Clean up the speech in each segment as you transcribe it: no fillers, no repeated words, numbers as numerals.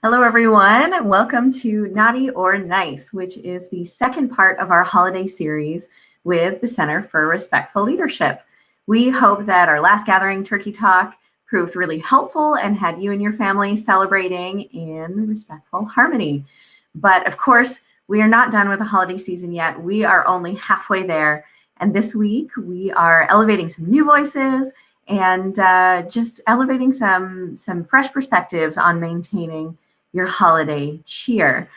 Hello, everyone. Welcome to Naughty or Nice, which is the second part of our holiday series with the Center for Respectful Leadership. We hope that our last gathering, Turkey Talk, proved really helpful and had you and your family celebrating in respectful harmony. But of course, we are not done with the holiday season yet. We are only halfway there. And this week, we are elevating some new voices and just elevating some fresh perspectives on maintaining your holiday cheer.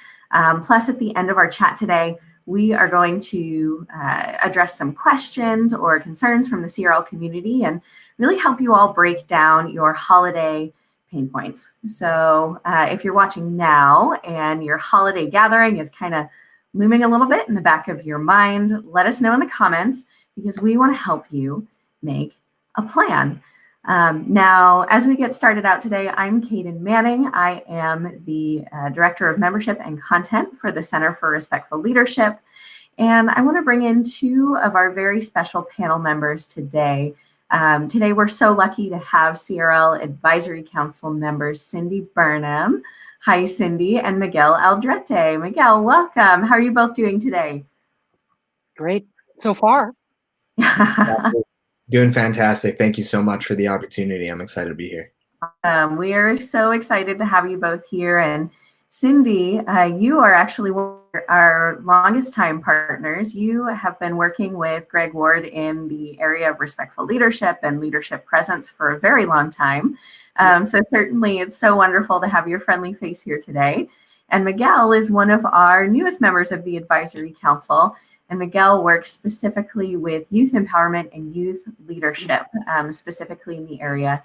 Plus, at the end of our chat today, we are going to address some questions or concerns from the CRL community and really help you all break down your holiday pain points. So if you're watching now and your holiday gathering is kind of looming a little bit in the back of your mind, let us know in the comments because we want to help you make a plan. Now, as we get started out today, I'm Kaden Manning. I am the Director of Membership and Content for the Center for Respectful Leadership. And I want to bring in two of our very special panel members today. Today, we're so lucky to have CRL Advisory Council members Cindy Burnham. Hi, Cindy, and Miguel Eldrette. Miguel, welcome. How are you both doing today? Great so far. Doing fantastic. Thank you so much for the opportunity. I'm excited to be here. We are so excited to have you both here. And Cindy, you are actually one of our longest time partners. You have been working with Greg Ward in the area of respectful leadership and leadership presence for a very long time. So certainly it's so wonderful to have your friendly face here today. And Miguel is one of our newest members of the Advisory Council. And Miguel works specifically with youth empowerment and youth leadership, specifically in the area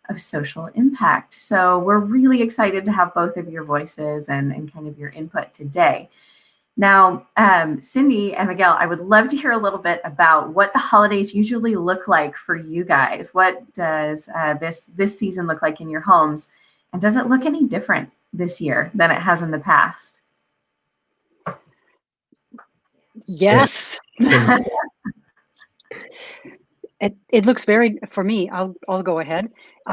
of social impact. So we're really excited to have both of your voices and kind of your input today. Now, Cindy and Miguel, I would love to hear a little bit about what the holidays usually look like for you guys. What does this season look like in your homes? And does it look any different this year than it has in the past? Yes. It looks very, for me, I'll go ahead.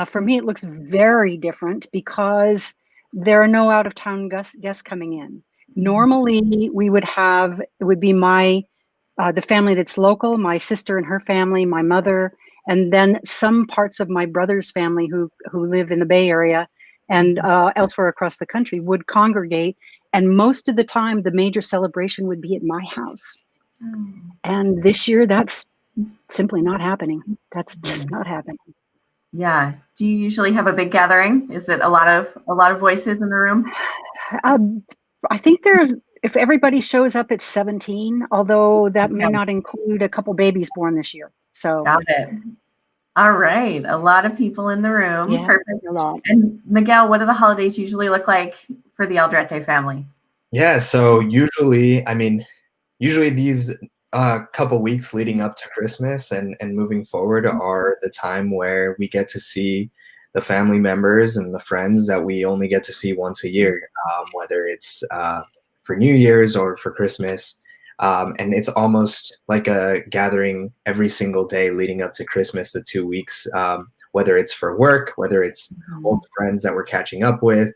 For me, it looks very different because there are no out of town guests coming in. Normally we would have, it would be the family that's local, my sister and her family, my mother, and then some parts of my brother's family who live in the Bay Area and elsewhere across the country would congregate. And most of the time, the major celebration would be at my house. And this year, that's simply not happening. That's just not happening. Yeah. Do you usually have a big gathering? Is it a lot of voices in the room? I think if everybody shows up, it's 17, although that may not include a couple babies born this year. So got it. All right. A lot of people in the room. Yeah, perfect. A lot. And Miguel, what do the holidays usually look like for the Eldrette family? Yeah, so usually these couple weeks leading up to Christmas and moving forward are the time where we get to see the family members and the friends that we only get to see once a year, whether it's for New Year's or for Christmas. And it's almost like a gathering every single day leading up to Christmas, the 2 weeks, whether it's for work, whether it's old friends that we're catching up with.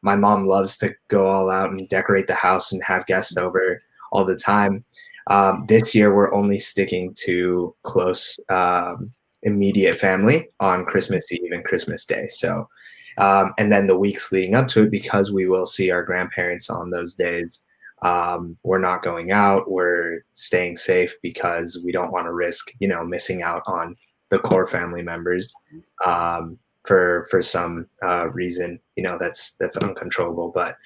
My mom loves to go all out and decorate the house and have guests over all the time. This year, we're only sticking to close, immediate family on Christmas Eve and Christmas Day. So, and then the weeks leading up to it, because we will see our grandparents on those days, we're not going out. We're staying safe because we don't want to risk, missing out on the core family members. For some reason, that's uncontrollable. But,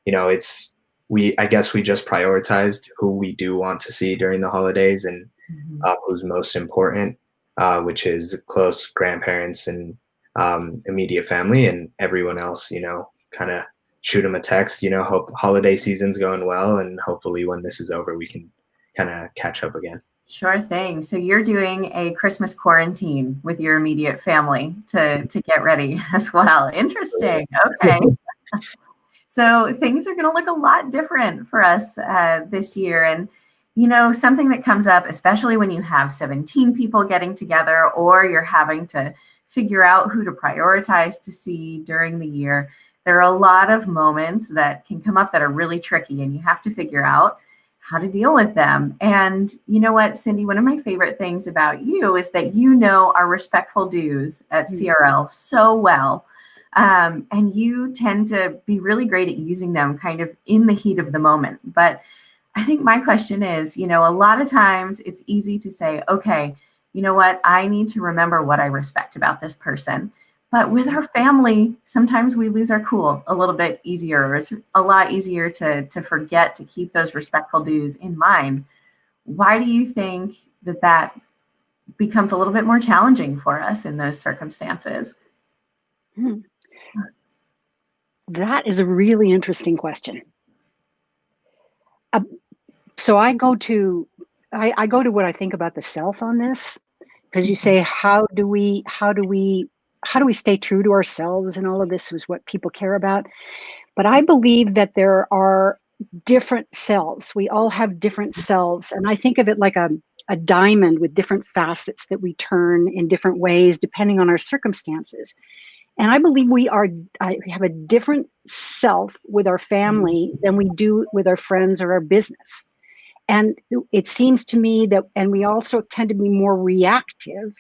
I guess we just prioritized who we do want to see during the holidays and who's most important, which is close grandparents and immediate family, and everyone else, kind of shoot them a text, hope holiday season's going well. And hopefully when this is over, we can kind of catch up again. Sure thing. So you're doing a Christmas quarantine with your immediate family to get ready as well. Interesting. Okay. So things are going to look a lot different for us this year. And, something that comes up, especially when you have 17 people getting together or you're having to figure out who to prioritize to see during the year, there are a lot of moments that can come up that are really tricky, and you have to figure out how to deal with them. And you know what, Cindy, one of my favorite things about you is that you know our respectful dues at CRL so well. And you tend to be really great at using them kind of in the heat of the moment. But I think my question is, you know, a lot of times it's easy to say, okay, you know what, I need to remember what I respect about this person. But with our family, sometimes we lose our cool a little bit easier. It's a lot easier to forget to keep those respectful dues in mind. Why do you think that becomes a little bit more challenging for us in those circumstances? That is a really interesting question. So I go to what I think about the self on this, because you say, how do we stay true to ourselves, and all of this is what people care about. But I believe that there are different selves. We all have different selves, and I think of it like a diamond with different facets that we turn in different ways depending on our circumstances. And I believe we have a different self with our family than we do with our friends or our business. And it seems to me that, and we also tend to be more reactive,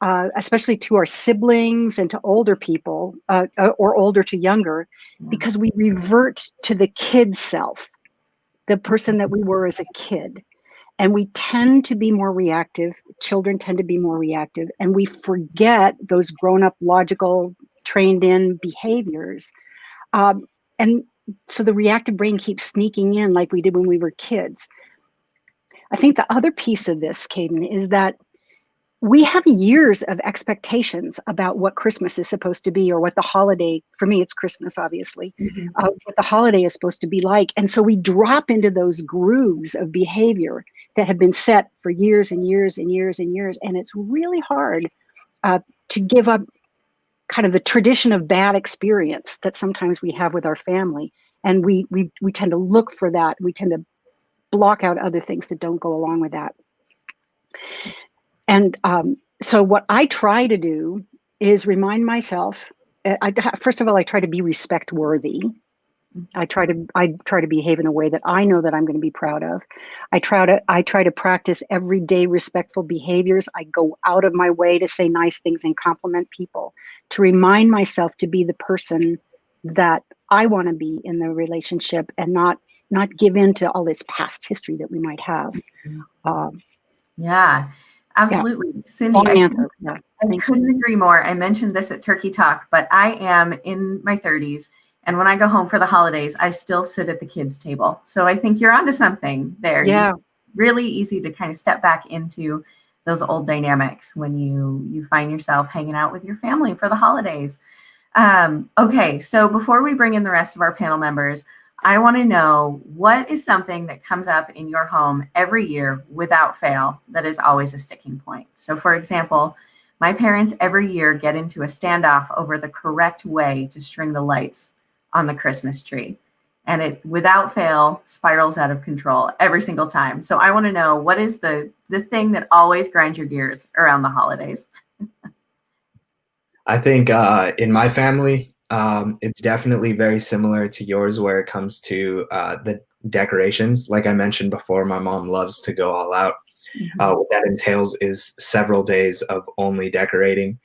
especially to our siblings and to older people, or older to younger, because we revert to the kid self, the person that we were as a kid. And we tend to be more reactive. Children tend to be more reactive, and we forget those grown-up, logical, trained-in behaviors. And so the reactive brain keeps sneaking in like we did when we were kids. I think the other piece of this, Caden, is that we have years of expectations about what Christmas is supposed to be, or what the holiday, for me, it's Christmas, obviously, what the holiday is supposed to be like. And so we drop into those grooves of behavior that have been set for years and years and years and years. And it's really hard to give up kind of the tradition of bad experience that sometimes we have with our family. And we tend to look for that. We tend to block out other things that don't go along with that. And so what I try to do is remind myself, first of all, I try to be respect worthy. I try to behave in a way that I know that I'm going to be proud of. I try to practice everyday respectful behaviors. I go out of my way to say nice things and compliment people, to remind myself to be the person that I want to be in the relationship, and not give in to all this past history that we might have. Yeah, absolutely. Yeah. Cindy, I couldn't agree more. I mentioned this at Turkey Talk, but I am in my 30s. And when I go home for the holidays, I still sit at the kids' table. So I think you're onto something there. Yeah. Really easy to kind of step back into those old dynamics when you find yourself hanging out with your family for the holidays. Okay, so before we bring in the rest of our panel members, I want to know, what is something that comes up in your home every year without fail that is always a sticking point? So for example, my parents every year get into a standoff over the correct way to string the lights on the Christmas tree. And it, without fail, spirals out of control every single time. So I want to know, what is the thing that always grinds your gears around the holidays? I think in my family, it's definitely very similar to yours where it comes to the decorations. Like I mentioned before, my mom loves to go all out. What that entails is several days of only decorating.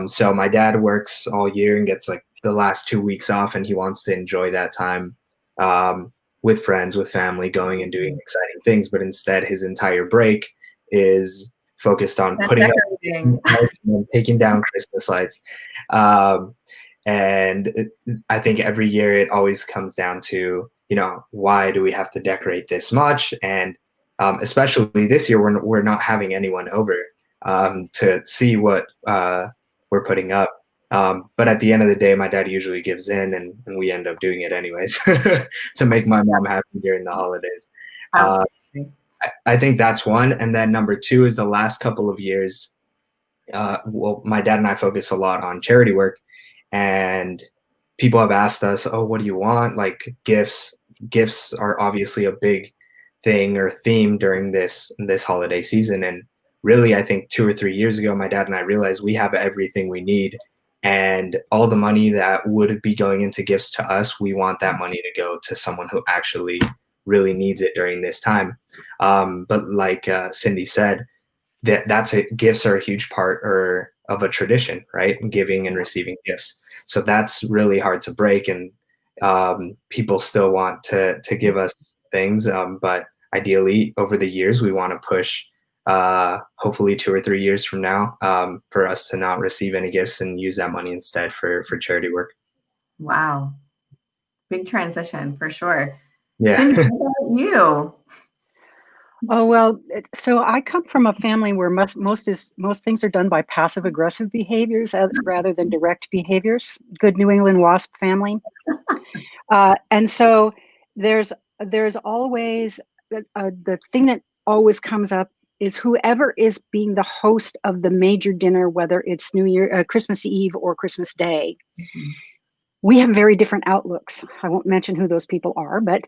So my dad works all year and gets like the last 2 weeks off, and he wants to enjoy that time with friends, with family, going and doing exciting things. But instead, his entire break is focused on putting up lights and taking down Christmas lights. And I think every year it always comes down to, you know, why do we have to decorate this much? And especially this year, we're not having anyone over to see what we're putting up. But at the end of the day, my dad usually gives in, and we end up doing it anyways to make my mom happy during the holidays. I think that's one. And then number two is the last couple of years, well, my dad and I focus a lot on charity work, and people have asked us, oh, what do you want? Like gifts. Gifts are obviously a big thing or theme during this holiday season. And really, I think 2 or 3 years ago, my dad and I realized we have everything we need And all the money that would be going into gifts to us, we want that money to go to someone who actually really needs it during this time. But like Cindy said, gifts are a huge part of a tradition, right? Giving and receiving gifts. So that's really hard to break, and people still want to give us things, but ideally over the years we want to push, hopefully 2 or 3 years from now, for us to not receive any gifts and use that money instead for charity work. Wow, big transition for sure. Yeah. Cindy, what about you? Oh, well, so I come from a family where most things are done by passive aggressive behaviors rather than direct behaviors. Good New England WASP family. And so there's always the thing that always comes up is whoever is being the host of the major dinner, whether it's Christmas Eve or Christmas Day. Mm-hmm. We have very different outlooks. I won't mention who those people are, but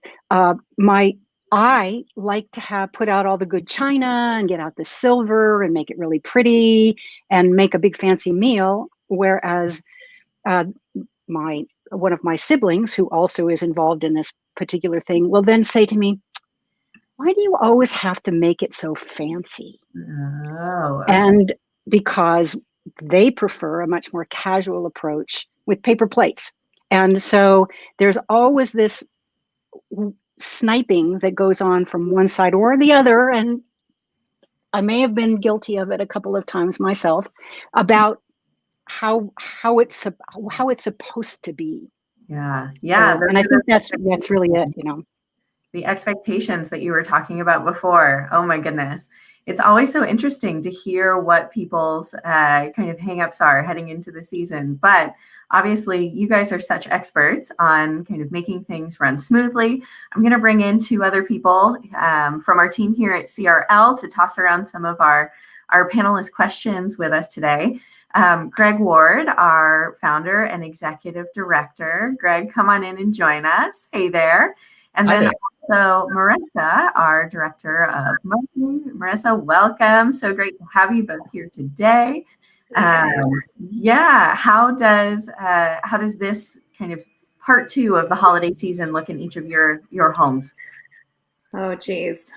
I like to put out all the good china and get out the silver and make it really pretty and make a big fancy meal. Whereas one of my siblings, who also is involved in this particular thing, will then say to me, "Why do you always have to make it so fancy?" Oh. And because they prefer a much more casual approach with paper plates. And so there's always this sniping that goes on from one side or the other, and I may have been guilty of it a couple of times myself, about how it's supposed to be. Yeah. So, and I think that's really it, the expectations that you were talking about before. Oh my goodness. It's always so interesting to hear what people's kind of hangups are heading into the season. But obviously, you guys are such experts on kind of making things run smoothly. I'm going to bring in 2 other people from our team here at CRL to toss around some of our panelist questions with us today. Greg Ward, our founder and executive director. Greg, come on in and join us. Hey there. And then also Marissa, our director of marketing. Marissa, welcome. So great to have you both here today. Yeah, how does this kind of part 2 of the holiday season look in each of your homes? Oh, geez.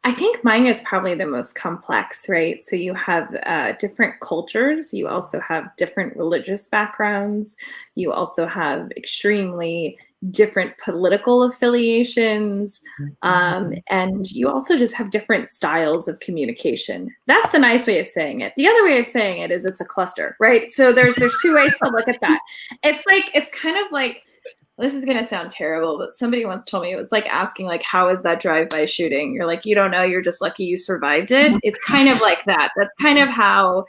I think mine is probably the most complex, right? So you have different cultures. You also have different religious backgrounds. You also have extremely different political affiliations. And you also just have different styles of communication. That's the nice way of saying it. The other way of saying it is it's a cluster, right? So there's 2 ways to look at that. It's kind of like, this is going to sound terrible, but somebody once told me it was like asking, like, how is that drive-by shooting? You're like, you don't know, you're just lucky you survived it. It's kind of like that. That's kind of how,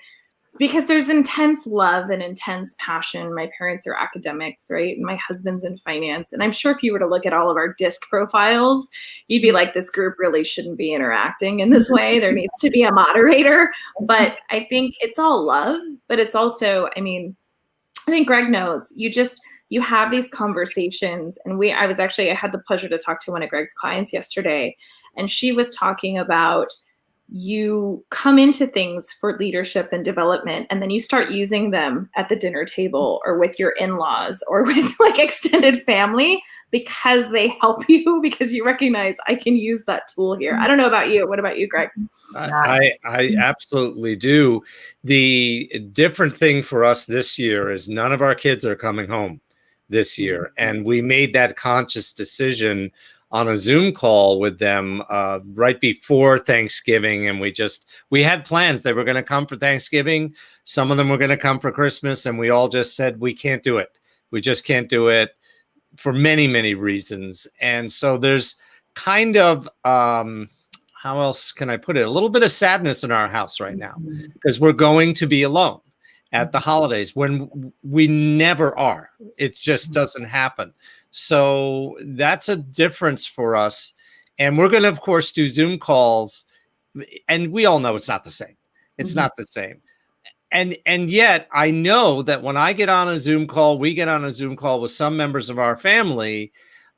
because there's intense love and intense passion. My parents are academics, right? And my husband's in finance. And I'm sure if you were to look at all of our DISC profiles, you'd be like, this group really shouldn't be interacting in this way. There needs to be a moderator. But I think it's all love, but it's also, I think Greg knows, you have these conversations, and I had the pleasure to talk to one of Greg's clients yesterday, and she was talking about, you come into things for leadership and development, and then you start using them at the dinner table or with your in-laws or with like extended family because they help you, because you recognize I can use that tool here. I don't know about you. What about you, Greg? I absolutely do. The different thing for us this year is none of our kids are coming home this year. And we made that conscious decision on a Zoom call with them right before Thanksgiving. And we had plans. They were going to come for Thanksgiving. Some of them were going to come for Christmas. And we all just said, we can't do it. We just can't do it for many, many reasons. And so there's kind of, how else can I put it? A little bit of sadness in our house right now, because we're going to be alone at the holidays when we never are. It just doesn't happen. So that's a difference for us. And we're going to, of course, do Zoom calls. And we all know it's not the same. It's not the same. And yet I know that when I get on a Zoom call, we get on a Zoom call with some members of our family,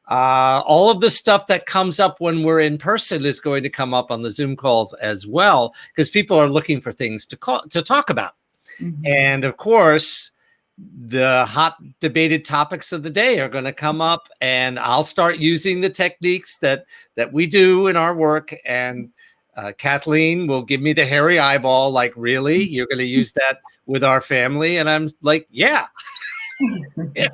all of the stuff that comes up when we're in person is going to come up on the Zoom calls as well, because people are looking for things to talk about. And of course, the hot debated topics of the day are going to come up, and I'll start using the techniques that we do in our work. And Kathleen will give me the hairy eyeball, like, really? You're going to use that with our family? And I'm like, yeah. Yeah.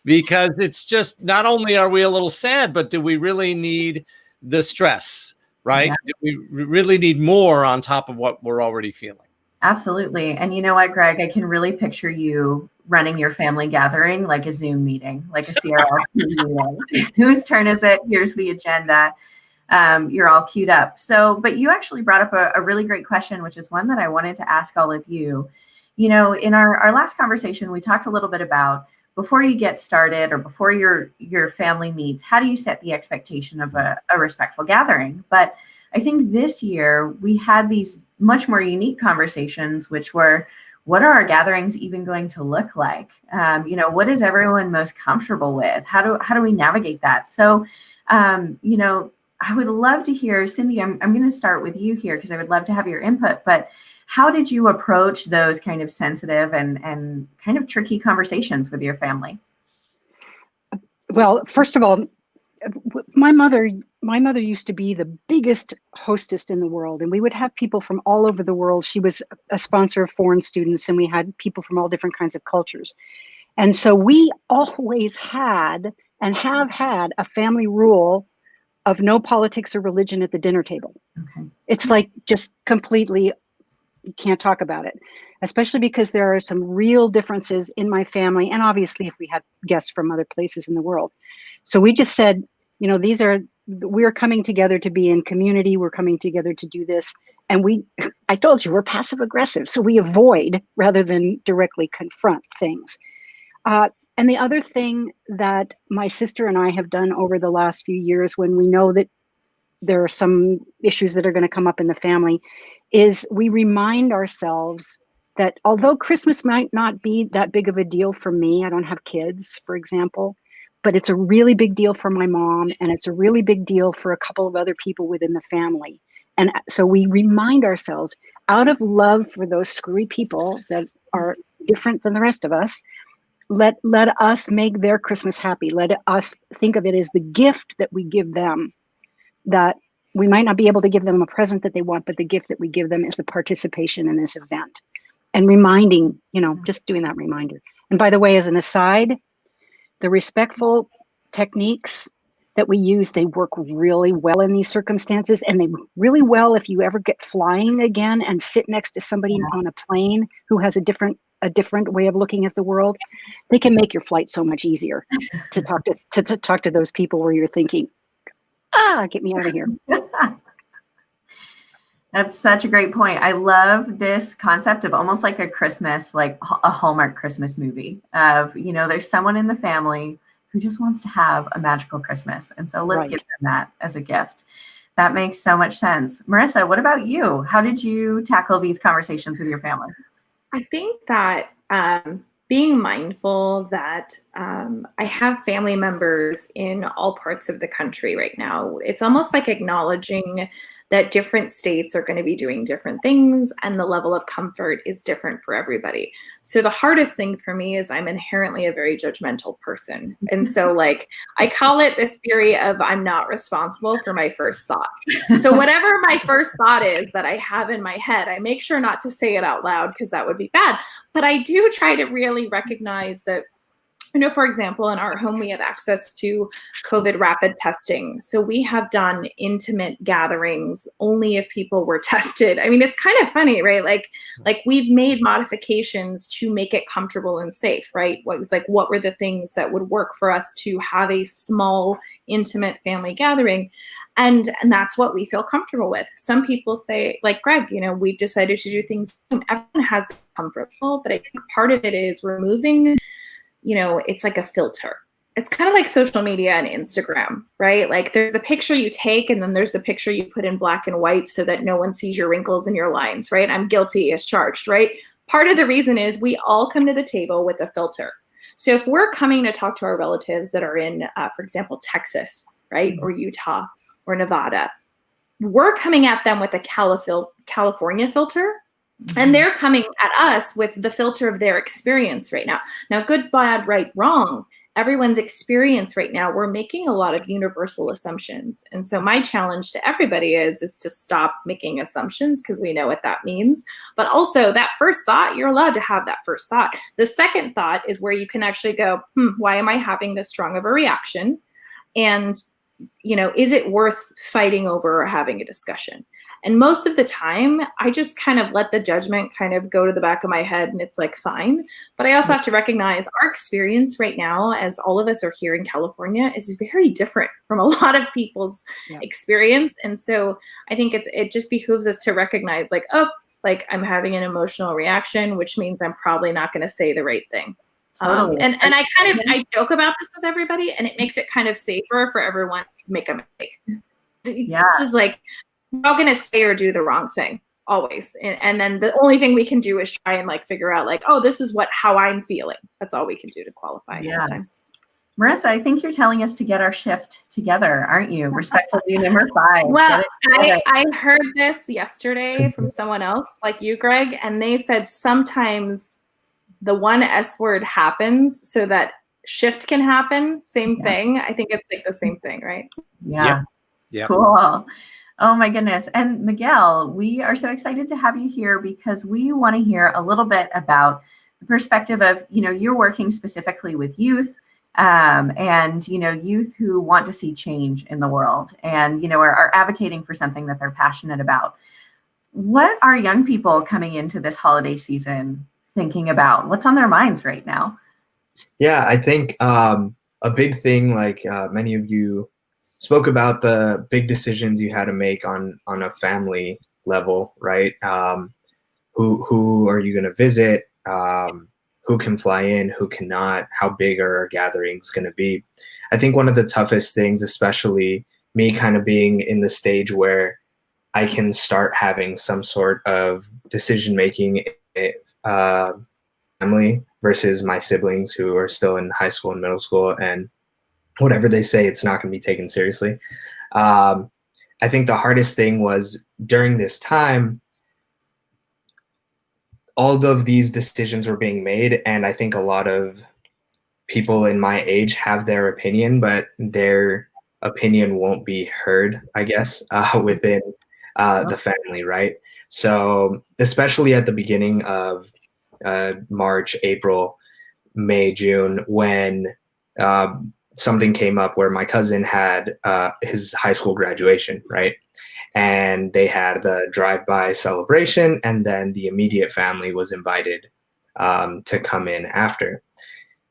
Because it's just, not only are we a little sad, but do we really need the stress, right? Yeah. Do we really need more on top of what we're already feeling? Absolutely. And you know what, Greg, I can really picture you running your family gathering like a Zoom meeting, like a CRL meeting. Whose turn is it? Here's the agenda. You're all queued up. So, but you actually brought up a really great question, which is one that I wanted to ask all of you. You know, in our last conversation, we talked a little bit about before you get started or before your family meets, how do you set the expectation of a respectful gathering? But I think this year we had these much more unique conversations, which were, what are our gatherings even going to look like? You know, what is everyone most comfortable with? How do we navigate that? So, you know, I would love to hear, Cindy, I'm going to start with you here because I would love to have your input, but how did you approach those kind of sensitive and kind of tricky conversations with your family? Well, first of all, my mother used to be the biggest hostess in the world, and we would have people from all over the world. She was a sponsor of foreign students, and we had people from all different kinds of cultures. And so we always had and have had a family rule of no politics or religion at the dinner table. Okay. It's like just completely, you can't talk about it, especially because there are some real differences in my family. And obviously if we had guests from other places in the world. So we just said, you know, we're coming together to be in community. We're coming together to do this. And I told you, we're passive aggressive. So we avoid rather than directly confront things. And the other thing that my sister and I have done over the last few years, when we know that there are some issues that are going to come up in the family, is we remind ourselves that although Christmas might not be that big of a deal for me, I don't have kids, for example, but it's a really big deal for my mom, and it's a really big deal for a couple of other people within the family. And so we remind ourselves, out of love for those screwy people that are different than the rest of us, let us make their Christmas happy. Let us think of it as the gift that we give them, that we might not be able to give them a present that they want, but the gift that we give them is the participation in this event. And reminding, you know, just doing that reminder. And by the way, as an aside, the respectful techniques that we use, they work really well in these circumstances, and they work really well if you ever get flying again and sit next to somebody on a plane who has a different way of looking at the world. They can make your flight so much easier to talk to those people where you're thinking, get me out of here. That's such a great point. I love this concept of almost like a Christmas, like a Hallmark Christmas movie of, you know, there's someone in the family who just wants to have a magical Christmas. And so let's give them that as a gift. That makes so much sense. Marissa, what about you? How did you tackle these conversations with your family? I think that being mindful that I have family members in all parts of the country right now. It's almost like acknowledging that different states are going to be doing different things, and the level of comfort is different for everybody. So the hardest thing for me is I'm inherently a very judgmental person. And so like, I call it this theory of I'm not responsible for my first thought. So whatever my first thought is that I have in my head, I make sure not to say it out loud because that would be bad. But I do try to really recognize that, you know, for example, in our home, we have access to COVID rapid testing. So we have done intimate gatherings only if people were tested. I mean, it's kind of funny, right? Like we've made modifications to make it comfortable and safe, right? What were the things that would work for us to have a small, intimate family gathering? And that's what we feel comfortable with. Some people say, like Greg, you know, we've decided to do things. Everyone has the comfortable, but I think part of it is removing, you know, it's like a filter. It's kind of like social media and Instagram, right? Like there's the picture you take, and then there's the picture you put in black and white so that no one sees your wrinkles and your lines, right? I'm guilty as charged, right? Part of the reason is we all come to the table with a filter. So if we're coming to talk to our relatives that are in, for example, Texas, right? Or Utah or Nevada, we're coming at them with a California filter, And they're coming at us with the filter of their experience right now. Now, good, bad, right, wrong, everyone's experience right now, we're making a lot of universal assumptions. And so my challenge to everybody is to stop making assumptions, because we know what that means. But also that first thought, you're allowed to have that first thought. The second thought is where you can actually go, why am I having this strong of a reaction? And, is it worth fighting over or having a discussion? And most of the time, I just kind of let the judgment kind of go to the back of my head, and it's like, fine. But I also have to recognize our experience right now, as all of us are here in California, is very different from a lot of people's experience. And so I think it just behooves us to recognize, like, I'm having an emotional reaction, which means I'm probably not going to say the right thing. Totally. And I joke about this with everybody, and it makes it kind of safer for everyone to make a mistake. Yeah. This is like, we're all going to say or do the wrong thing always. And then the only thing we can do is try and figure out this is how I'm feeling. That's all we can do to qualify sometimes. Marissa, I think you're telling us to get our shift together, aren't you? Respectful view number 5. Well, I heard this yesterday from someone else like you, Greg, and they said sometimes the one S word happens so that shift can happen. Same thing. I think it's the same thing, right? Yeah. Yep. Cool. Oh my goodness. And Miguel, we are so excited to have you here because we want to hear a little bit about the perspective of, you're working specifically with youth and, youth who want to see change in the world and, are advocating for something that they're passionate about. What are young people coming into this holiday season thinking about? What's on their minds right now? Yeah, I think a big thing, many of you spoke about, the big decisions you had to make on a family level, right? Who are you going to visit? Who can fly in? Who cannot? How big are our gatherings going to be? I think one of the toughest things, especially me kind of being in the stage where I can start having some sort of decision making, family versus my siblings who are still in high school and middle school, and whatever they say, it's not going to be taken seriously. I think the hardest thing was during this time, all of these decisions were being made. And I think a lot of people in my age have their opinion, but their opinion won't be heard, I guess, within the family, right? So especially at the beginning of March, April, May, June, when something came up where my cousin had his high school graduation, right? And they had the drive-by celebration, and then the immediate family was invited to come in after.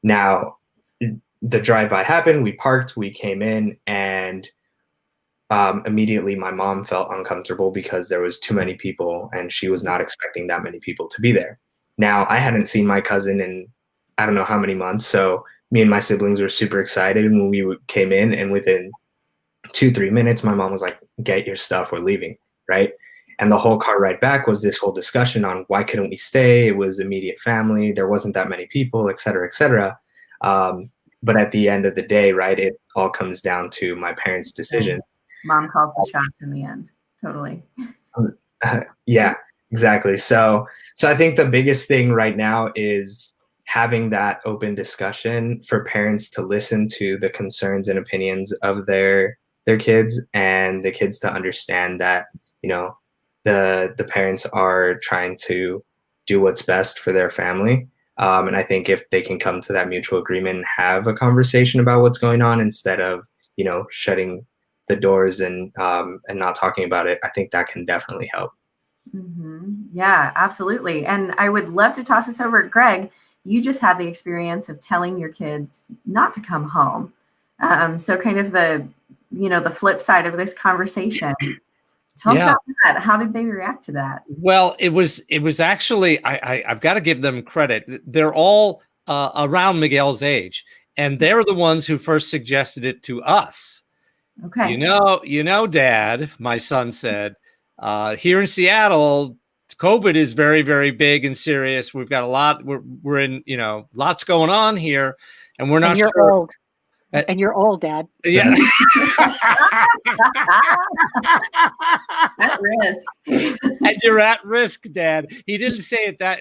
Now, the drive-by happened, we parked, we came in, and immediately my mom felt uncomfortable because there was too many people, and she was not expecting that many people to be there. Now, I hadn't seen my cousin in I don't know how many months, so me and my siblings were super excited when we came in, and within 2-3 minutes, my mom was like, get your stuff, we're leaving, right? And the whole car ride back was this whole discussion on why couldn't we stay? It was immediate family. There wasn't that many people, et cetera, et cetera. But at the end of the day, right, it all comes down to my parents' decision. Mom called the shots in the end. Totally. Yeah, exactly. So I think the biggest thing right now is having that open discussion for parents to listen to the concerns and opinions of their kids, and the kids to understand that, the parents are trying to do what's best for their family. And I think if they can come to that mutual agreement and have a conversation about what's going on instead of, shutting the doors and not talking about it, I think that can definitely help. Mm-hmm. Yeah, absolutely. And I would love to toss this over. Greg, you just had the experience of telling your kids not to come home. So kind of the flip side of this conversation. Tell us about that. How did they react to that? Well, it was actually, I've got to give them credit. They're all around Miguel's age, and they're the ones who first suggested it to us. Okay. Dad, my son said, here in Seattle, COVID is very, very big and serious. We've got a lot. We're in, lots going on here, and we're not you're sure. old. And you're old, Dad. Yeah. At risk. And you're at risk, Dad. He didn't say it that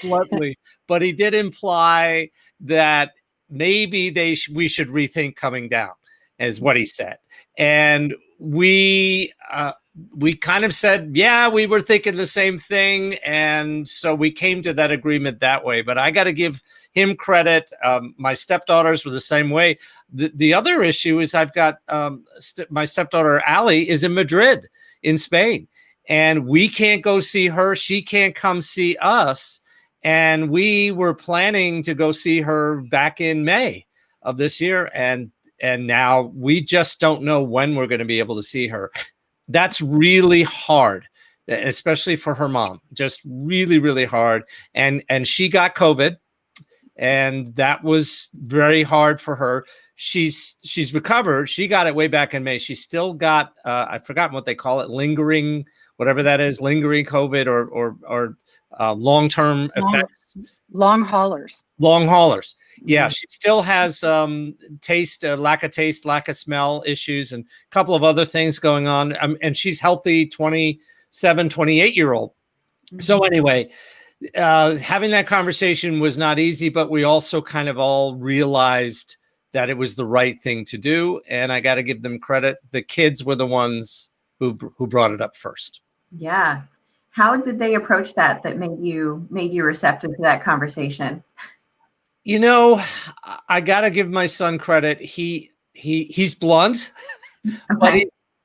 bluntly, but he did imply that maybe we should rethink coming down, is what he said. And we kind of said, yeah, we were thinking the same thing. And so we came to that agreement that way. But I got to give him credit. My stepdaughters were the same way. The other issue is I've got my stepdaughter, Allie, is in Madrid in Spain. And we can't go see her. She can't come see us. And we were planning to go see her back in May of this year. And now we just don't know when we're going to be able to see her. That's really hard, especially for her mom. Just really, really hard. And she got COVID, and that was very hard for her. She's recovered. She got it way back in May. She still got I've forgotten what they call it, lingering, whatever that is, lingering COVID or long-term effects. Long haulers. Long haulers. Yeah, she still has taste, lack of taste, lack of smell issues, and a couple of other things going on. And she's healthy, 27, 28-year-old. So anyway, having that conversation was not easy, but we also kind of all realized that it was the right thing to do. And I got to give them credit. The kids were the ones who brought it up first. Yeah. How did they approach that made you receptive to that conversation? You know, I got to give my son credit. He's blunt, okay, but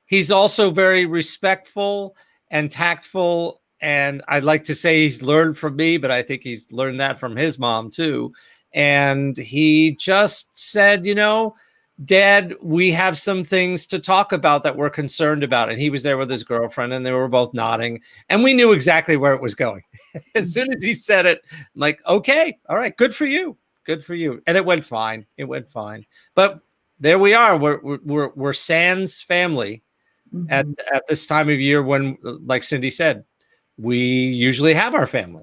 he's also very respectful and tactful. And I'd like to say he's learned from me, but I think he's learned that from his mom too. And he just said, you know, Dad, we have some things to talk about that we're concerned about. And he was there with his girlfriend, and they were both nodding. And we knew exactly where it was going. As soon as he said it, I'm like, okay, all right, good for you. Good for you. And it went fine. It went fine. But there we are. We're Sans family at this time of year when, like Cindy said, we usually have our family.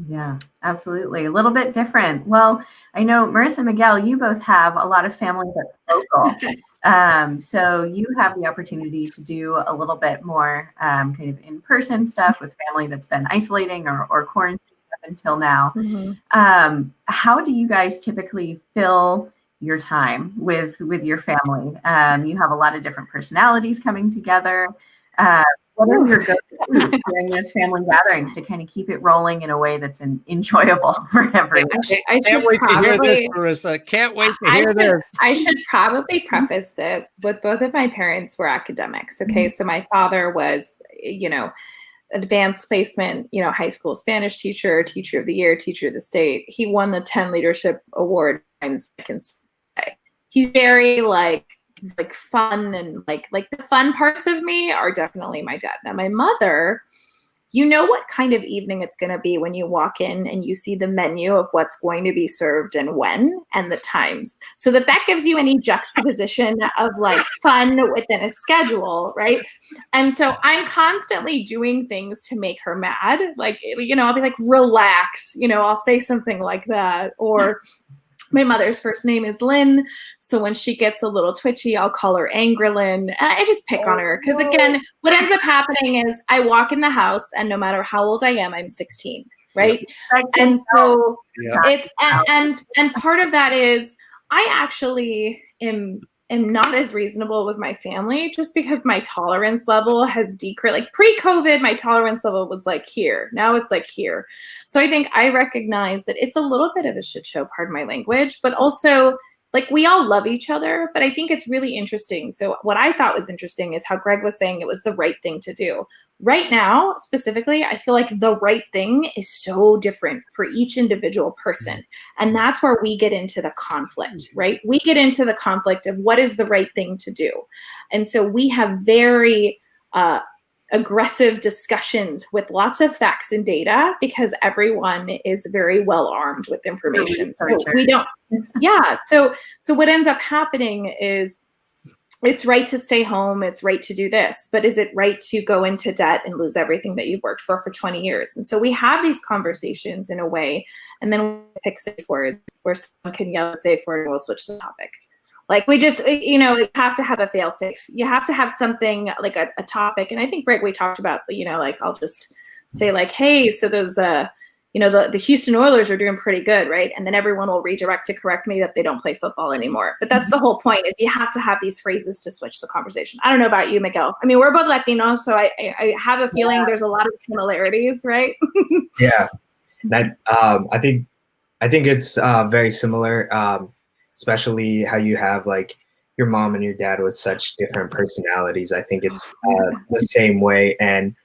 Yeah, absolutely. A little bit different. Well, I know Marissa and Miguel, you both have a lot of family that's local. So you have the opportunity to do a little bit more kind of in-person stuff with family that's been isolating or quarantined up until now. How do you guys typically fill your time with your family? You have a lot of different personalities coming together. What are your go-tos during those family gatherings to kind of keep it rolling in a way that's enjoyable for everyone? I can't wait to hear this, Marissa. Can't wait to hear this. I should probably preface this with both of my parents were academics. Okay, so my father was, advanced placement, high school Spanish teacher, teacher of the year, teacher of the state. He won the 10 leadership award. He's very he's fun, and like the fun parts of me are definitely my dad. Now my mother, you know what kind of evening it's going to be when you walk in and you see the menu of what's going to be served and when and the times. So that gives you any juxtaposition of fun within a schedule, right? And so I'm constantly doing things to make her mad. I'll be like, relax, I'll say something like that. Or my mother's first name is Lynn. So when she gets a little twitchy, I'll call her Angrelyn. And I just pick on her. Because again, what ends up happening is I walk in the house, and no matter how old I am, I'm 16, right? And so it's, and part of that is I actually am not as reasonable with my family, just because my tolerance level has decreased. Pre-COVID, my tolerance level was here. Now it's here. So I think I recognize that it's a little bit of a shit show, pardon my language, but also we all love each other. But I think it's really interesting. So what I thought was interesting is how Greg was saying it was the right thing to do. Right now, specifically, I feel like the right thing is so different for each individual person. And that's where we get into the conflict, right? We get into the conflict of what is the right thing to do. And so we have very aggressive discussions with lots of facts and data, because everyone is very well armed with information. So we don't, So what ends up happening is, it's right to stay home. It's right to do this, but is it right to go into debt and lose everything that you've worked for 20 years? And so we have these conversations in a way, and then we pick safe words where someone can yell a safe word and we'll switch the topic. Like we just, you have to have a fail safe. You have to have something like a topic. And I think, Greg, we talked about, like I'll just say like, hey, so those, the Houston Oilers are doing pretty good, right? And then everyone will redirect to correct me that they don't play football anymore. But that's the whole point, is you have to have these phrases to switch the conversation. I don't know about you, Miguel. I mean, we're both Latinos, so I have a feeling there's a lot of similarities, right? Yeah, that I think it's very similar, especially how you have like your mom and your dad with such different personalities. I think it's the same way, and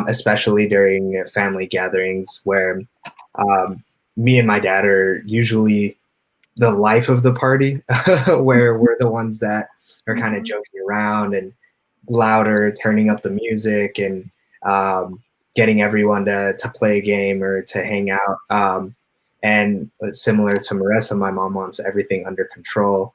especially during family gatherings where me and my dad are usually the life of the party, where we're the ones that are kind of joking around and louder, turning up the music, and getting everyone to play a game or to hang out. And similar to Marissa, my mom wants everything under control.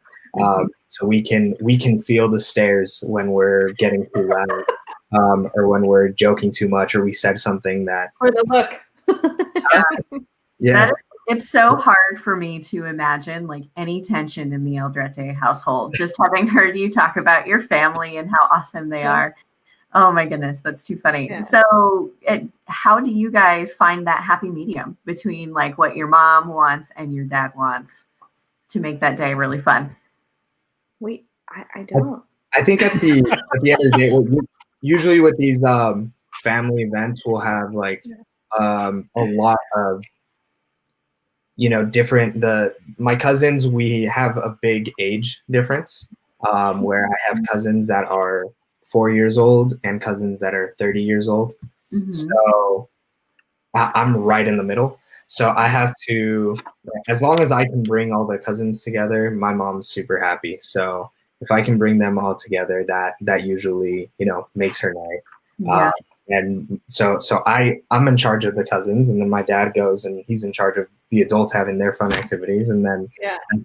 So we can feel the stares when we're getting too loud, or when we're joking too much, or we said something that. Or the look. Yeah. It's so hard for me to imagine like any tension in the Eldrette household. Just having heard you talk about your family and how awesome they are. Oh my goodness, that's too funny. Yeah. So how do you guys find that happy medium between like what your mom wants and your dad wants to make that day really fun? I don't. I think at the end of the day, usually with these family events, we'll have like a lot of, different, my cousins, we have a big age difference, where I have cousins that are 4 years old and cousins that are 30 years old. Mm-hmm. So I'm right in the middle. So I have to, as long as I can bring all the cousins together, my mom's super happy. So if I can bring them all together, that usually, makes her night. Yeah. And so I'm in charge of the cousins, and then my dad goes and he's in charge of the adults having their fun activities. And then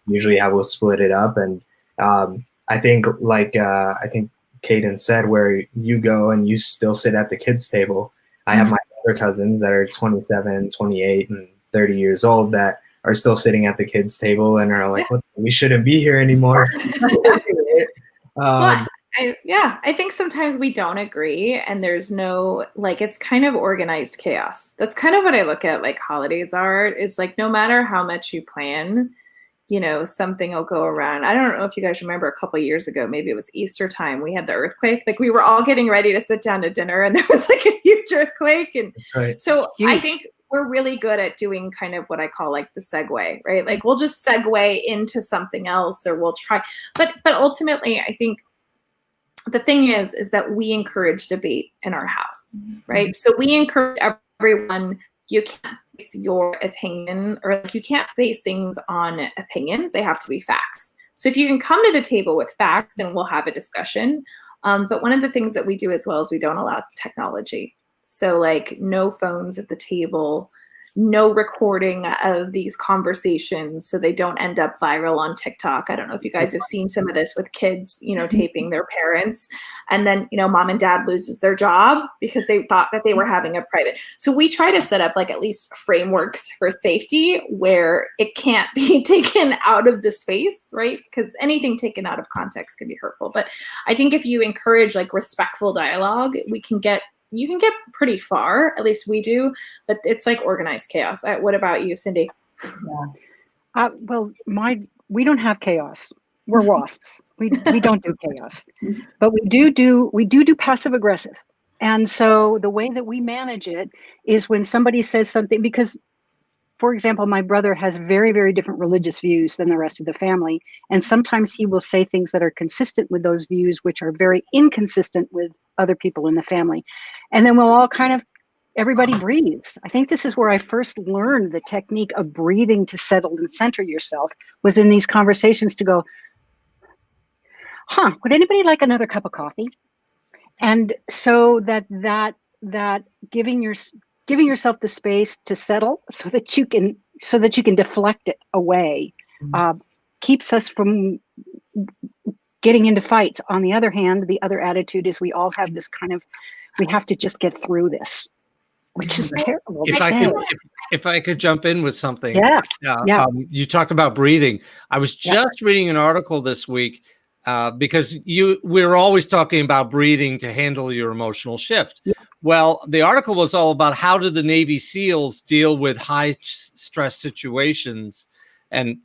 usually I will split it up. And I think Kaden said, where you go and you still sit at the kids' table. I have my other cousins that are 27, 28, and 30 years old that are still sitting at the kids' table and are like, we shouldn't be here anymore. I think sometimes we don't agree, and there's no, like, it's kind of organized chaos. That's kind of what I look at like holidays are. It's like, no matter how much you plan, something will go around. I don't know if you guys remember a couple of years ago, maybe it was Easter time, we had the earthquake. Like we were all getting ready to sit down to dinner and there was like a huge earthquake. And so I think we're really good at doing kind of what I call like the segue, right? Like we'll just segue into something else, or we'll try. But ultimately, I think the thing is that we encourage debate in our house, right? So we encourage everyone, you can't base your opinion, or like you can't base things on opinions. They have to be facts. So if you can come to the table with facts, then we'll have a discussion. But one of the things that we do as well is we don't allow technology. So like no phones at the table, no recording of these conversations so they don't end up viral on TikTok. I don't know if you guys have seen some of this with kids, taping their parents, and then, mom and dad loses their job because they thought that they were having a private. So we try to set up like at least frameworks for safety where it can't be taken out of the space, right? Because anything taken out of context can be hurtful. But I think if you encourage like respectful dialogue, you can get pretty far, at least we do, but it's like organized chaos. What about you, Cindy? Yeah. Well, we don't have chaos. We're wasps. We don't do chaos, but we do passive aggressive. And so the way that we manage it is when somebody says something, because, for example, my brother has very, very different religious views than the rest of the family. And sometimes he will say things that are consistent with those views, which are very inconsistent with other people in the family. And then we'll all everybody breathes. I think this is where I first learned the technique of breathing to settle and center yourself, was in these conversations to go, would anybody like another cup of coffee? And so that giving yourself the space to settle so that you can deflect it away, keeps us from getting into fights. On the other hand, the other attitude is we all have this kind of, we have to just get through this, which is terrible. If If I could jump in with something. Yeah. Yeah. You talked about breathing. I was just reading an article this week because we're always talking about breathing to handle your emotional shift. Yeah. Well, the article was all about how do the Navy SEALs deal with high stress situations. And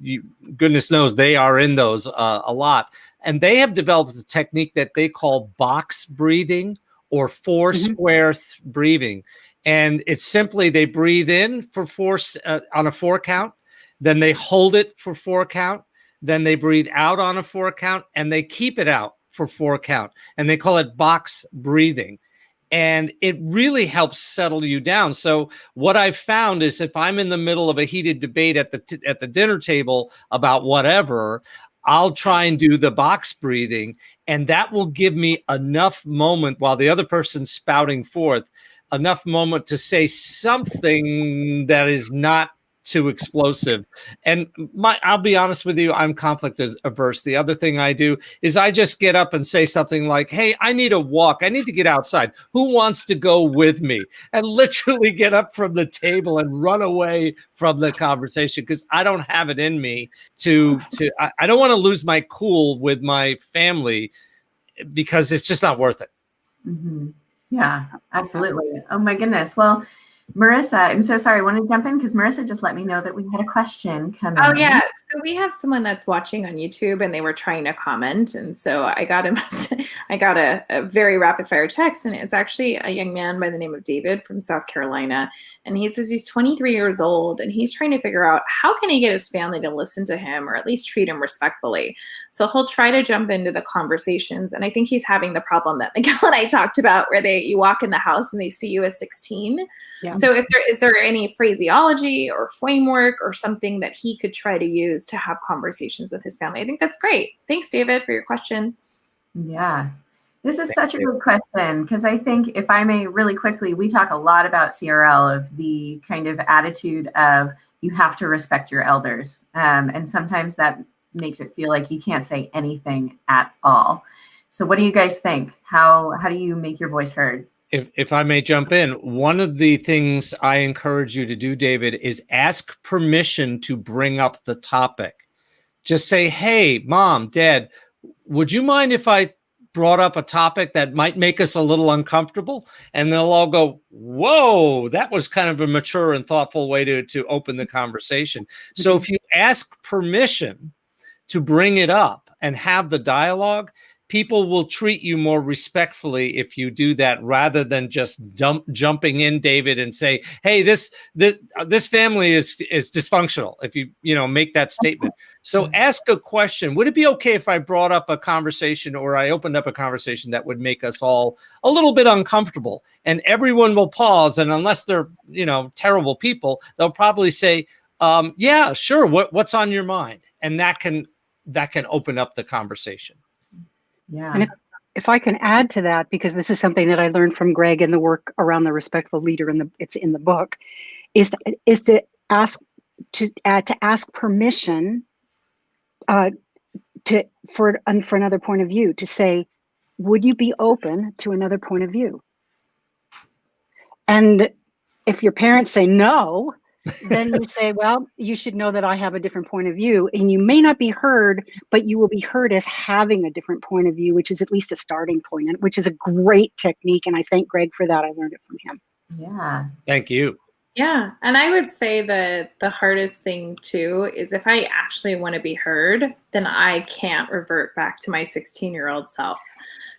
goodness knows they are in those a lot. And they have developed a technique that they call box breathing or four square breathing. And it's simply they breathe in for on a 4 count, then they hold it for 4 count, then they breathe out on a 4 count, and they keep it out for 4 count. And they call it box breathing. And it really helps settle you down. So what I've found is if I'm in the middle of a heated debate at the dinner table about whatever, I'll try and do the box breathing, and that will give me enough moment while the other person's spouting forth, enough moment to say something that is not too explosive. And I'll be honest with you, I'm conflict averse. The other thing I do is I just get up and say something like, hey, I need a walk. I need to get outside. Who wants to go with me? And literally get up from the table and run away from the conversation because I don't have it in me I don't want to lose my cool with my family because it's just not worth it. Mm-hmm. Yeah, absolutely. Oh my goodness. Well, Marissa, I'm so sorry. I want to jump in because Marissa just let me know that we had a question come in. Oh yeah, so we have someone that's watching on YouTube and they were trying to comment, and so I got a very rapid fire text, and it's actually a young man by the name of David from South Carolina, and he says he's 23 years old and he's trying to figure out how can he get his family to listen to him or at least treat him respectfully. So he'll try to jump into the conversations, and I think he's having the problem that Miguel and I talked about, where you walk in the house and they see you as 16. Yeah. So is there any phraseology or framework or something that he could try to use to have conversations with his family? I think that's great. Thanks, David, for your question. Yeah, this is such a good question because I think if I may really quickly, we talk a lot about CRL of the kind of attitude of you have to respect your elders. And sometimes that makes it feel like you can't say anything at all. So what do you guys think? How do you make your voice heard? If I may jump in, one of the things I encourage you to do, David, is ask permission to bring up the topic. Just say, hey, Mom, Dad, would you mind if I brought up a topic that might make us a little uncomfortable? And they'll all go, whoa, that was kind of a mature and thoughtful way to open the conversation. So if you ask permission to bring it up and have the dialogue, people will treat you more respectfully if you do that rather than just jumping in, David, and say, hey, this family is dysfunctional, if you make that statement. So ask a question. Would it be okay if I brought up a conversation or I opened up a conversation that would make us all a little bit uncomfortable? And everyone will pause. And unless they're, terrible people, they'll probably say, yeah, sure. What's on your mind? And that can open up the conversation. Yeah. And if I can add to that, because this is something that I learned from Greg in the work around the respectful leader, it's in the book, is to ask permission for another point of view, to say, would you be open to another point of view? And if your parents say no, then you say, well, you should know that I have a different point of view, and you may not be heard, but you will be heard as having a different point of view, which is at least a starting point, which is a great technique. And I thank Greg for that. I learned it from him. Yeah. Thank you. Yeah. And I would say that the hardest thing too is if I actually want to be heard, then I can't revert back to my 16-year-old self.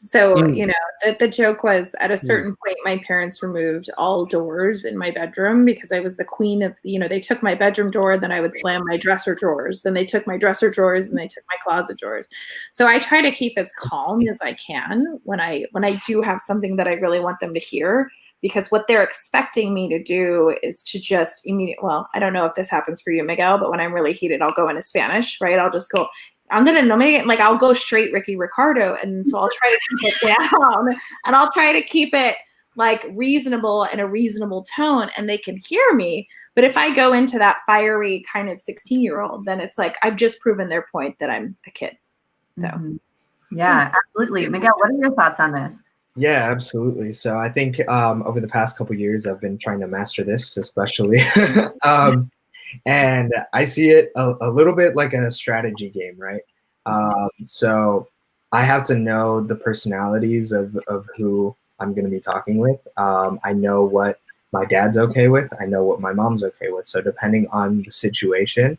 So, the joke was at a certain point, my parents removed all doors in my bedroom because I was the queen of, they took my bedroom door, then I would slam my dresser drawers. Then they took my dresser drawers and they took my closet drawers. So I try to keep as calm as I can when I do have something that I really want them to hear. Because what they're expecting me to do is to just well, I don't know if this happens for you, Miguel, but when I'm really heated, I'll go into Spanish, right? I'll just go, I'll go straight Ricky Ricardo. And so I'll try to keep it down and I'll try to keep it like reasonable in a reasonable tone and they can hear me. But if I go into that fiery kind of 16-year-old, then it's like, I've just proven their point that I'm a kid. So. Yeah, absolutely. Miguel, what are your thoughts on this? Yeah, absolutely. So I think over the past couple years, I've been trying to master this, especially. And I see it a little bit like a strategy game, right? So I have to know the personalities of who I'm going to be talking with. I know what my dad's okay with. I know what my mom's okay with. So depending on the situation,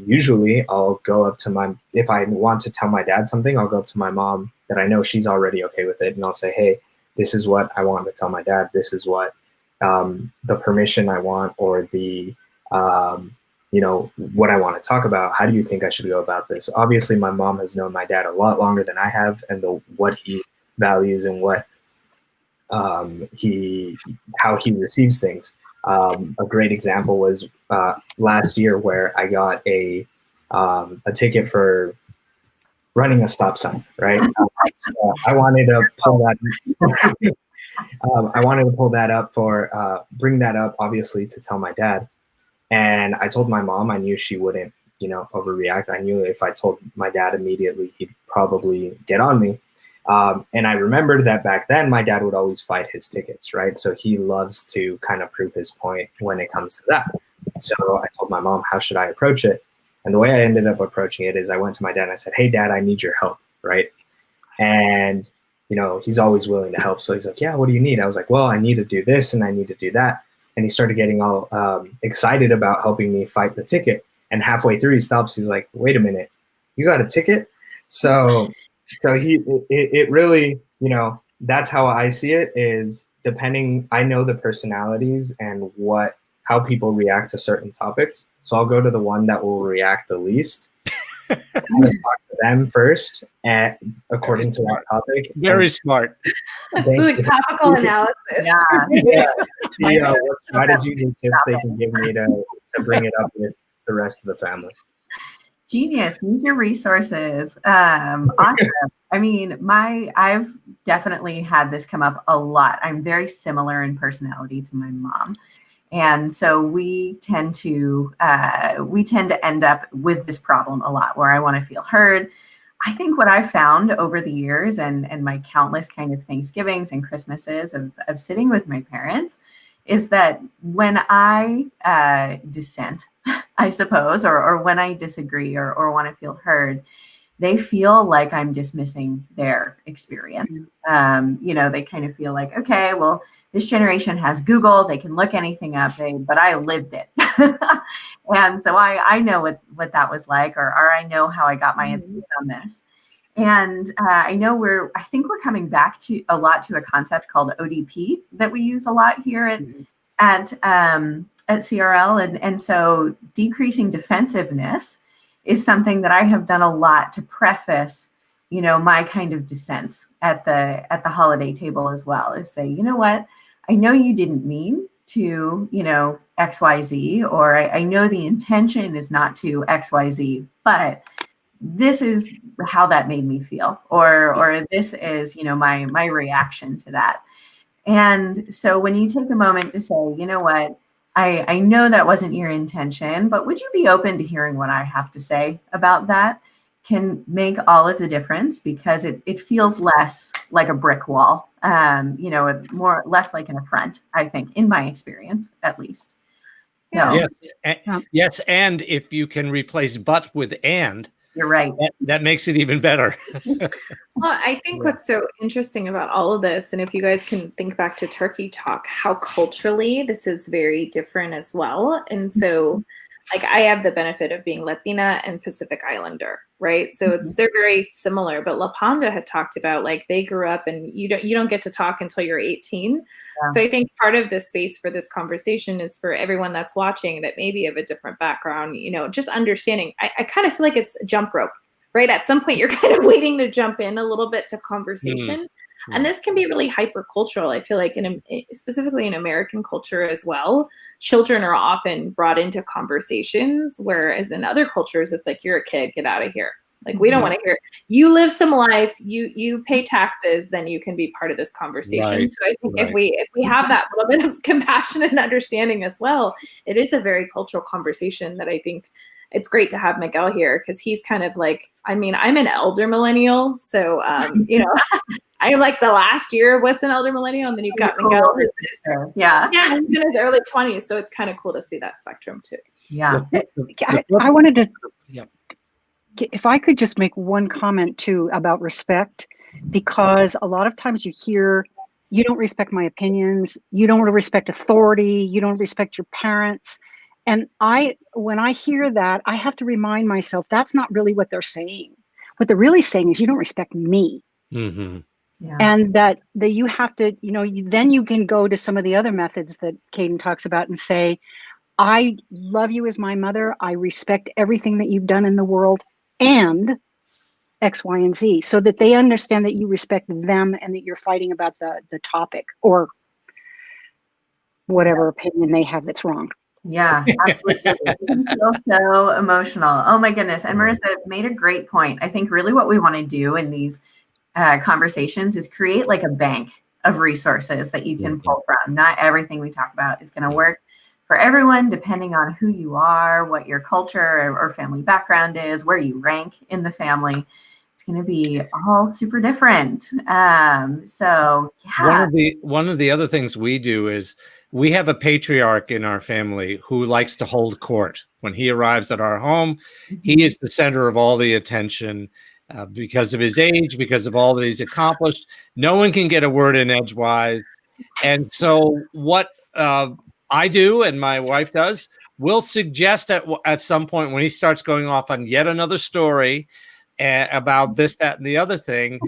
usually I'll go up to if I want to tell my dad something, I'll go up to my mom that I know she's already okay with it. And I'll say, hey, this is what I want to tell my dad. This is what the permission I want, or the what I want to talk about. How do you think I should go about this? Obviously, my mom has known my dad a lot longer than I have, and what he values and what how he receives things. A great example was last year, where I got a ticket for running a stop sign. Right, so I wanted to pull that. I wanted to pull that up bring that up, obviously, to tell my dad. And I told my mom. I knew she wouldn't, overreact. I knew if I told my dad immediately, he'd probably get on me. And I remembered that back then, my dad would always fight his tickets, right? So he loves to kind of prove his point when it comes to that. So I told my mom, how should I approach it? And the way I ended up approaching it is I went to my dad and I said, hey, Dad, I need your help, right? And, he's always willing to help. So he's like, yeah, what do you need? I was like, well, I need to do this and I need to do that. And he started getting all excited about helping me fight the ticket. And halfway through, he stops. He's like, wait a minute, you got a ticket? So it really, that's how I see it, is depending, I know the personalities and how people react to certain topics. So I'll go to the one that will react the least. I talk to them first, and according to that topic. Very smart. It's like topical analysis. Yeah. See what strategies and tips they can give me to bring it up with the rest of the family. Genius. Use your resources. Awesome. I mean, I've definitely had this come up a lot. I'm very similar in personality to my mom. And so we tend to end up with this problem a lot, where I want to feel heard. I think what I've found over the years and my countless kind of Thanksgivings and Christmases of sitting with my parents is that when I dissent, I suppose, or when I disagree or want to feel heard, they feel like I'm dismissing their experience. They kind of feel like, okay, well, this generation has Google, they can look anything up, but I lived it. And so I know what that was like, or I know how I got my opinion on this. And I think we're coming back to a concept called ODP that we use a lot here at CRL. And so decreasing defensiveness is something that I have done a lot to preface, my kind of dissents at the holiday table as well, is say, you know what, I know you didn't mean to, XYZ, or I know the intention is not to XYZ, but this is how that made me feel, or this is, my reaction to that. And so when you take a moment to say, you know what, I know that wasn't your intention, but would you be open to hearing what I have to say about that, can make all of the difference, because it feels less like a brick wall, less like an affront, I think, in my experience, at least. So yes, and if you can replace but with and, you're right. That makes it even better. Well, I think what's so interesting about all of this, and if you guys can think back to Turkey Talk, how culturally this is very different as well. And so, like, I have the benefit of being Latina and Pacific Islander, right? So they're very similar. But La Panda had talked about, like, they grew up and you don't get to talk until you're 18. Yeah. So I think part of the space for this conversation is for everyone that's watching that maybe have a different background, just understanding. I kind of feel like it's a jump rope, right? At some point, you're kind of waiting to jump in a little bit to conversation. And this can be really hyper-cultural. I feel like specifically in American culture as well, children are often brought into conversations, whereas in other cultures, it's like, you're a kid, get out of here. Like, we don't want to hear, you live some life, you pay taxes, then you can be part of this conversation. Right. So I think if we have that little bit of compassion and understanding as well, it is a very cultural conversation that I think it's great to have Miguel here because he's kind of like, I mean, I'm an elder millennial. So, you know, I'm like the last year of what's an elder millennial. And then you've got Miguel. Yeah, he's in his early 20s. So it's kind of cool to see that spectrum too. Yeah. I wanted to, if I could just make one comment too about respect, because a lot of times you hear, you don't respect my opinions, you don't respect authority, you don't respect your parents. And when I hear that, I have to remind myself that's not really what they're saying. What they're really saying is you don't respect me. Mm-hmm. Yeah. And that you have to, you know, then you can go to some of the other methods that Caden talks about and say, I love you as my mother. I respect everything that you've done in the world and X, Y, and Z, so that they understand that you respect them and that you're fighting about the topic or whatever opinion they have that's wrong. Yeah, absolutely. I feel so emotional. Oh my goodness. And Marissa made a great point. I think really what we want to do in these conversations is create like a bank of resources that you can pull from. Not everything we talk about is going to work for everyone, depending on who you are, what your culture or family background is, where you rank in the family. It's going to be all super different. So yeah. One of the other things we do is we have a patriarch in our family who likes to hold court. When he arrives at our home, he is the center of all the attention because of his age, because of all that he's accomplished. No one can get a word in edgewise. And so what I do and my wife does, we'll suggest at some point when he starts going off on yet another story about this, that, and the other thing,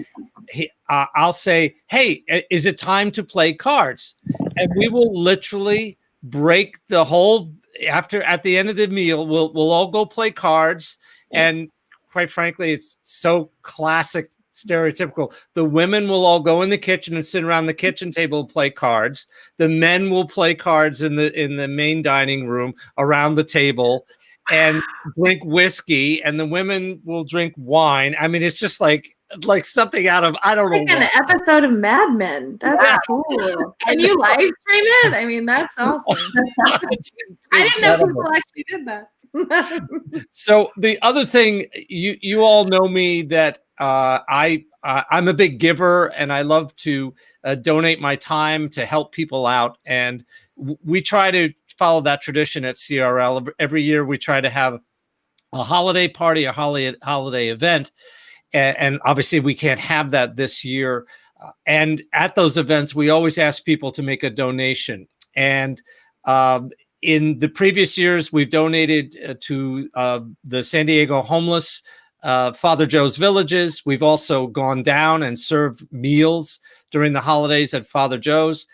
I'll say, hey, is it time to play cards? And we will literally break the whole, at the end of the meal, we'll all go play cards. And quite frankly, it's so classic, stereotypical. The women will all go in the kitchen and sit around the kitchen table and play cards. The men will play cards in the main dining room around the table and drink whiskey, and the women will drink wine. I mean, it's just like something out of, I don't know. Like an episode of Mad Men. That's cool. Can you live stream it? I mean, that's awesome. I didn't know people actually did that. So the other thing, you all know me that I'm a big giver, and I love to donate my time to help people out. And we try to follow that tradition at CRL. Every year we try to have a holiday party, a holiday event. And obviously we can't have that this year. And at those events, we always ask people to make a donation. And in the previous years, we've donated to the San Diego homeless Father Joe's villages. We've also gone down and served meals during the holidays at Father Joe's.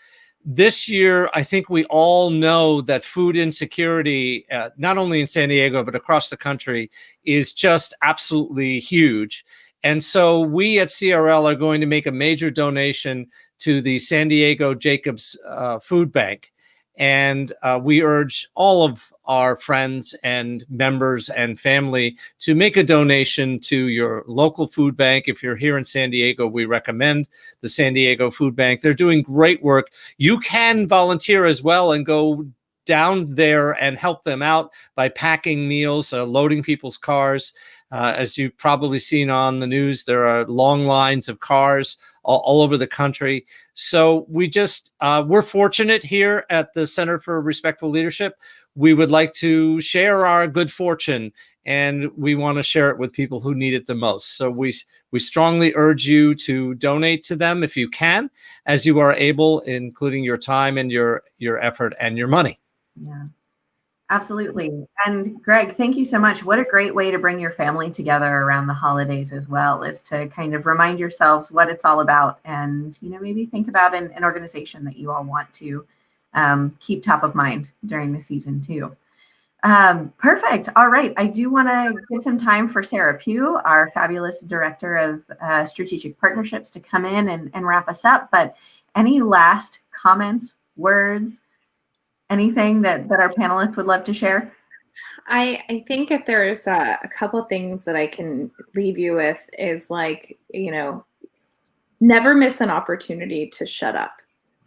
This year, I think we all know that food insecurity, not only in San Diego, but across the country, is just absolutely huge. And so we at CRL are going to make a major donation to the San Diego Jacobs Food Bank. And we urge all of our friends and members and family to make a donation to your local food bank. If you're here in San Diego, we recommend the San Diego Food Bank. They're doing great work. You can volunteer as well and go down there and help them out by packing meals, loading people's cars. As you've probably seen on the news, there are long lines of cars all over the country. So we're fortunate here at the Center for Respectful Leadership. We would like to share our good fortune, and we want to share it with people who need it the most. So we strongly urge you to donate to them if you can, as you are able, including your time and your effort and your money. Yeah. Absolutely. And Greg, thank you so much. What a great way to bring your family together around the holidays as well, is to kind of remind yourselves what it's all about, and, you know, maybe think about an organization that you all want to keep top of mind during the season too. Perfect. All right. I do want to give some time for Sarah Pugh, our fabulous Director of Strategic Partnerships, to come in and wrap us up. But any last comments, words, anything that our panelists would love to share? I think if there's a couple things that I can leave you with is, like, you know, never miss an opportunity to shut up.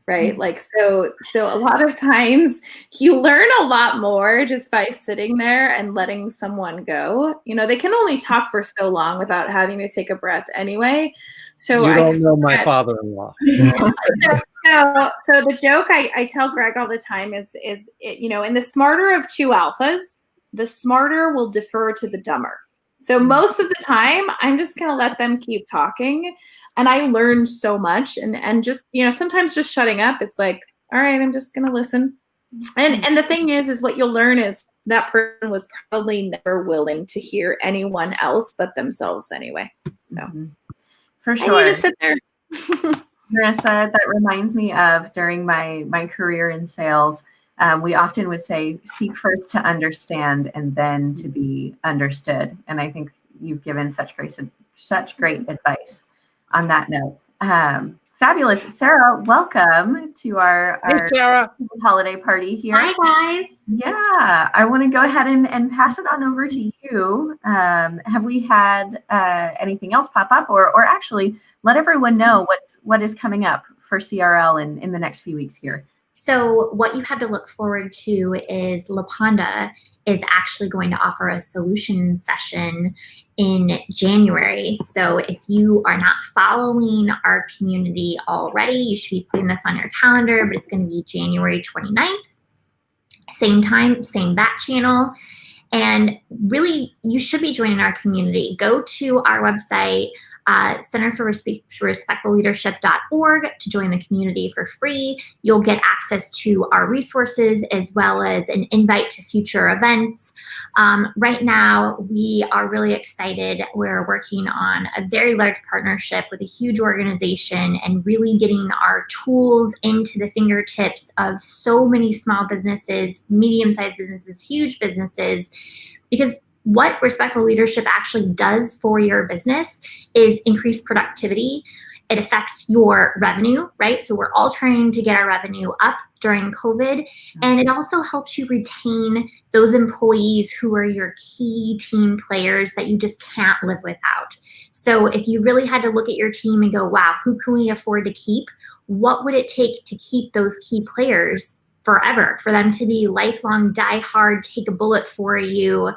right? Like, so a lot of times you learn a lot more just by sitting there and letting someone go. You know, they can only talk for so long without having to take a breath anyway. So You don't know my father-in-law. So the joke I tell Greg all the time is you know, in the smarter of two alphas, the smarter will defer to the dumber. So most of the time, I'm just going to let them keep talking. And I learned so much. And just, you know, sometimes just shutting up, it's like, all right, I'm just going to listen. And the thing is what you'll learn is that person was probably never willing to hear anyone else but themselves anyway. So for sure. And you just sit there. Marissa, that reminds me of during my career in sales, we often would say, seek first to understand and then to be understood. And I think you've given such great advice on that note. Fabulous. Sarah, welcome to our Sarah. holiday party here. Hi, guys. Yeah, I want to go ahead and pass it on over to you. Have we had anything else pop up, or actually let everyone know what is coming up for CRL in the next few weeks here? So what you have to look forward to is LaPonda is actually going to offer a solution session in January. So if you are not following our community already, you should be putting this on your calendar, but it's going to be January 29th. Same time, same bat channel. And really, you should be joining our community. Go to our website, centerforrespectfulleadership.org, to join the community for free. You'll get access to our resources as well as an invite to future events. Right now, we are really excited. We're working on a very large partnership with a huge organization and really getting our tools into the fingertips of so many small businesses, medium-sized businesses, huge businesses, because what respectful leadership actually does for your business is increase productivity. It affects your revenue, right? So we're all trying to get our revenue up during COVID. And it also helps you retain those employees who are your key team players that you just can't live without. So if you really had to look at your team and go, wow, who can we afford to keep? What would it take to keep those key players forever, for them to be lifelong, die hard, take a bullet for you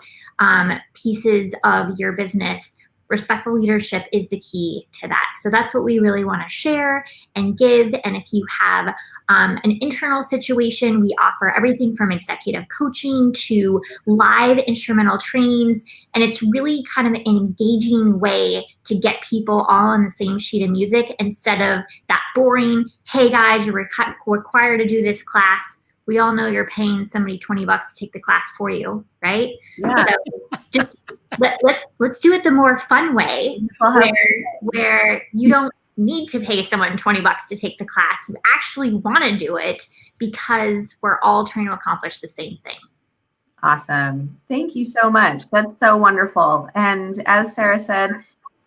pieces of your business? Respectful leadership is the key to that. So that's what we really want to share and give. And if you have an internal situation, we offer everything from executive coaching to live instrumental trainings. And it's really kind of an engaging way to get people all on the same sheet of music instead of that boring, hey guys, you're required to do this class. We all know you're paying somebody $20 to take the class for you, right? Yeah. So just let's do it the more fun way, where you don't need to pay someone $20 to take the class. You actually want to do it because we're all trying to accomplish the same thing. Awesome. Thank you so much. That's so wonderful. And as Sarah said,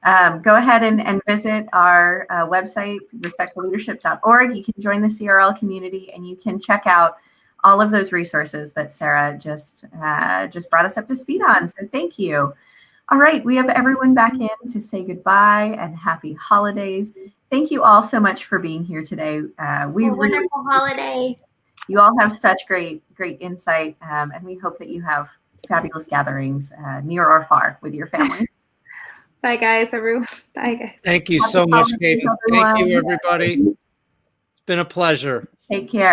go ahead and visit our website, respectfulleadership.org. You can join the CRL community and you can check out all of those resources that Sarah just brought us up to speed on. So thank you. All right, we have everyone back in to say goodbye and happy holidays. Thank you all so much for being here today. Wonderful holiday. You all have such great insight, and we hope that you have fabulous gatherings near or far with your family. Bye, guys, everyone. Bye, guys. Thank you so much, Katie. Thank you, everybody. It's been a pleasure. Take care.